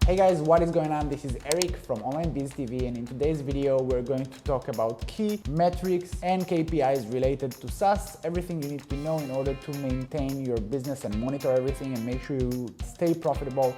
Hey guys, what is going on? This is Eric from Online Biz TV, and in today's video we're going to talk about key metrics and KPIs related to SaaS, everything you need to know in order to maintain your business and monitor everything and make sure you stay profitable.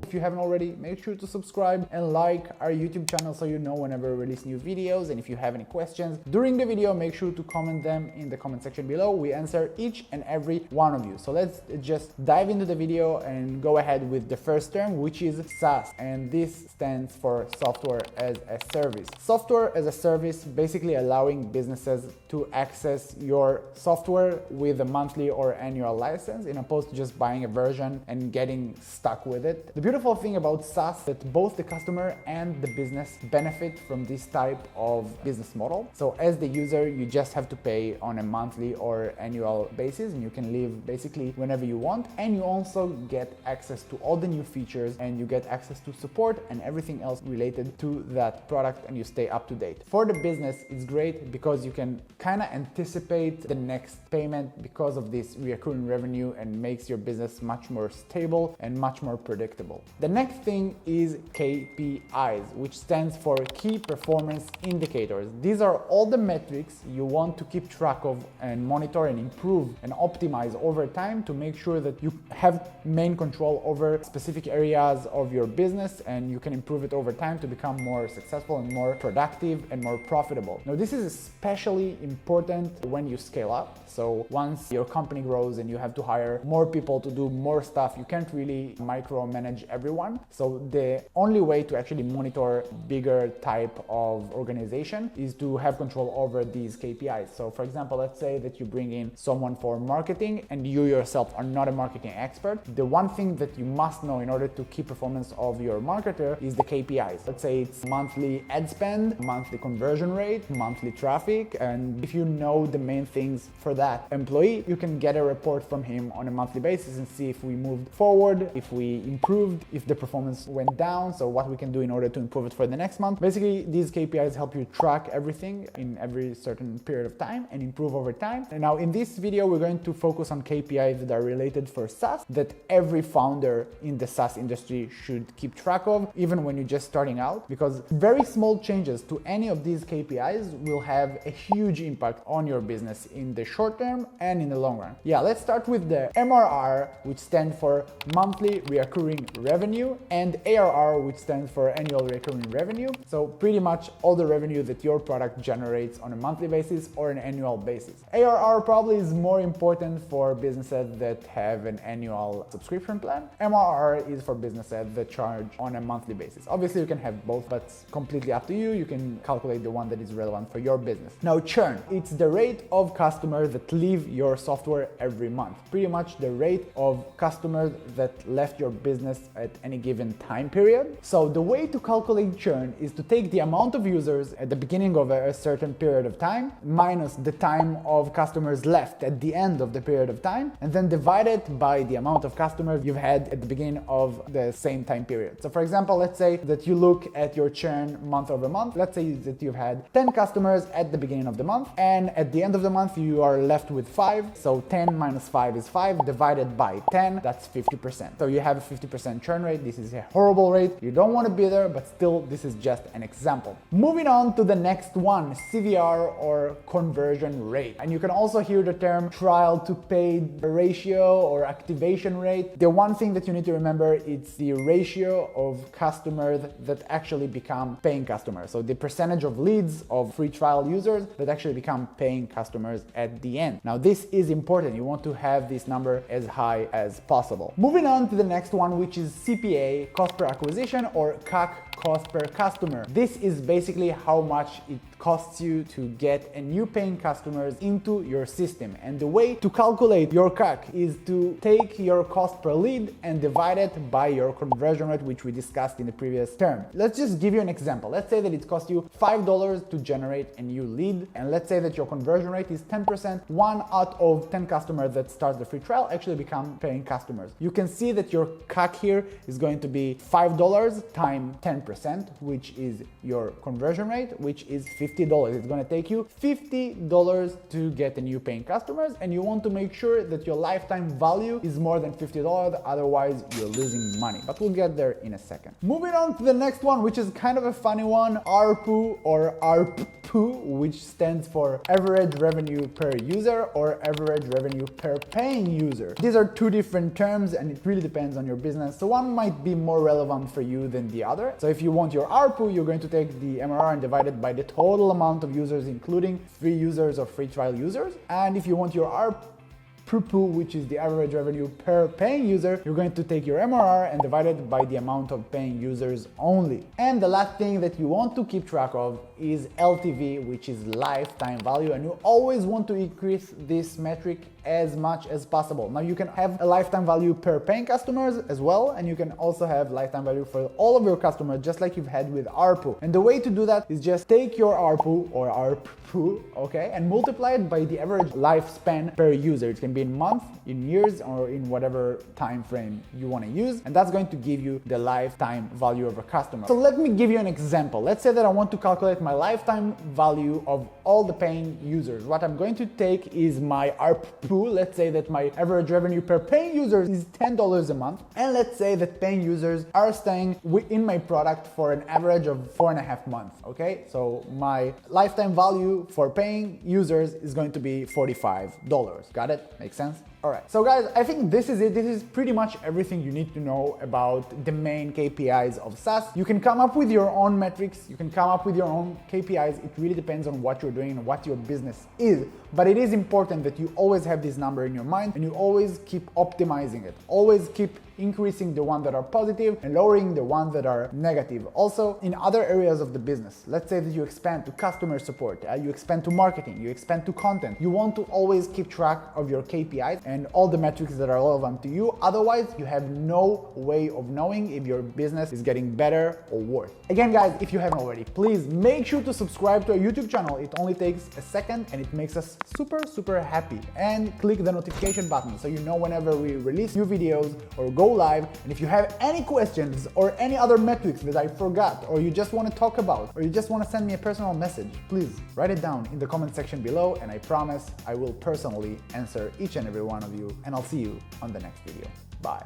If you haven't already, make sure to subscribe and like our YouTube channel so you know whenever we release new videos. And if you have any questions during the video, make sure to comment them in the comment section below. We answer each and every one of you. So let's just dive into the video and go ahead with the first term, which is SaaS. And this stands for software as a service. Software as a service, basically allowing businesses to access your software with a monthly or annual license, in opposed to just buying a version and getting stuck with it. The beautiful thing about SaaS is that both the customer and the business benefit from this type of business model. So as the user, you just have to pay on a monthly or annual basis, and you can live basically whenever you want. And you also get access to all the new features, and you get access to support and everything else related to that product, and you stay up to date. For the business, it's great because you can kind of anticipate the next payment because of this recurring revenue, and makes your business much more stable and much more predictable. The next thing is KPIs, which stands for Key Performance Indicators. These are all the metrics you want to keep track of and monitor and improve and optimize over time to make sure that you have main control over specific areas of your business, and you can improve it over time to become more successful and more productive and more profitable. Now, this is especially important when you scale up. So once your company grows and you have to hire more people to do more stuff, you can't really micromanage everyone. So the only way to actually monitor bigger type of organization is to have control over these KPIs. So for example, let's say that you bring in someone for marketing and you yourself are not a marketing expert. The one thing that you must know in order to keep performance of your marketer is the KPIs. Let's say it's monthly ad spend, monthly conversion rate, monthly traffic. And if you know the main things for that employee, you can get a report from him on a monthly basis and see if we moved forward, if we improved, if the performance went down, so what we can do in order to improve it for the next month. Basically, these KPIs help you track everything in every certain period of time and improve over time. And now in this video, we're going to focus on KPIs that are related for SaaS, that every founder in the SaaS industry should keep track of, even when you're just starting out, because very small changes to any of these KPIs will have a huge impact on your business in the short term and in the long run. Yeah, let's start with the MRR, which stands for monthly recurring revenue, and ARR, which stands for annual recurring revenue. So pretty much all the revenue that your product generates on a monthly basis or an annual basis. ARR probably is more important for businesses that have an annual subscription plan. MRR is for businesses that charge on a monthly basis. Obviously, you can have both, but it's completely up to you. You can calculate the one that is relevant for your business. Now, churn, it's the rate of customers that leave your software every month. Pretty much the rate of customers that left your business at any given time period. So the way to calculate churn is to take the amount of users at the beginning of a certain period of time minus the time of customers left at the end of the period of time, and then divide it by the amount of customers you've had at the beginning of the same time period. So for example, let's say that you look at your churn month over month. Let's say that you've had 10 customers at the beginning of the month, and at the end of the month you are left with 5. So 10 minus 5 is 5, divided by 10, that's 50%. So you have a 50% churn rate. This is a horrible rate. You don't want to be there, but still, this is just an example. Moving on to the next one, CVR, or conversion rate. And you can also hear the term trial to paid ratio or activation rate. The one thing that you need to remember, it's the ratio of customers that actually become paying customers. So the percentage of leads of free trial users that actually become paying customers at the end. Now, this is important. You want to have this number as high as possible. Moving on to the next one, which is CPA, cost per acquisition, or CAC, cost per customer. This is basically how much it costs you to get a new paying customers into your system. And the way to calculate your CAC is to take your cost per lead and divide it by your conversion rate, which we discussed in the previous term. Let's just give you an example. Let's say that it costs you $5 to generate a new lead, and let's say that your conversion rate is 10%. 1 out of 10 customers that start the free trial actually become paying customers. You can see that your CAC here is going to be $5 times 10%. 10%, which is your conversion rate, which is $50. It's gonna take you $50 to get a new paying customers, and you want to make sure that your lifetime value is more than $50, otherwise you're losing money. But we'll get there in a second. Moving on to the next one, which is kind of a funny one, ARPU or ARPPU, which stands for average revenue per user or average revenue per paying user. These are two different terms and it really depends on your business. So one might be more relevant for you than the other. So if you want your ARPU, you're going to take the MRR and divide it by the total amount of users, including free users or free trial users. And if you want your ARPPU, which is the average revenue per paying user, you're going to take your MRR and divide it by the amount of paying users only. And the last thing that you want to keep track of is LTV, which is lifetime value, and you always want to increase this metric as much as possible. Now you can have a lifetime value per paying customers as well, and you can also have lifetime value for all of your customers, just like you've had with ARPU. And the way to do that is just take your ARPU or ARPPU, okay, and multiply it by the average lifespan per user. It can be in months, in years, or in whatever time frame you want to use, and that's going to give you the lifetime value of a customer. So let me give you an example. Let's say that I want to calculate my lifetime value of all the paying users. What I'm going to take is my ARPPU. Let's say that my average revenue per paying user is $10 a month, and let's say that paying users are staying in my product for an average of 4.5 months. Okay, so my lifetime value for paying users is going to be $45. Got it? Makes sense? All right, so guys, I think this is it. This is pretty much everything you need to know about the main KPIs of SaaS. You can come up with your own metrics. You can come up with your own KPIs. It really depends on what you're doing and what your business is. But it is important that you always have this number in your mind and you always keep optimizing it. Always keep increasing the ones that are positive and lowering the ones that are negative. Also, in other areas of the business, let's say that you expand to customer support, you expand to marketing, you expand to content. You want to always keep track of your KPIs and all the metrics that are relevant to you. Otherwise, you have no way of knowing if your business is getting better or worse. Again, guys, if you haven't already, please make sure to subscribe to our YouTube channel. It only takes a second and it makes us super happy. And click the notification button so you know whenever we release new videos or go live. And if you have any questions or any other metrics that I forgot, or you just want to talk about, or you just want to send me a personal message, please write it down in the comment section below, and I promise I will personally answer each and every one of you, and I'll see you on the next video. Bye.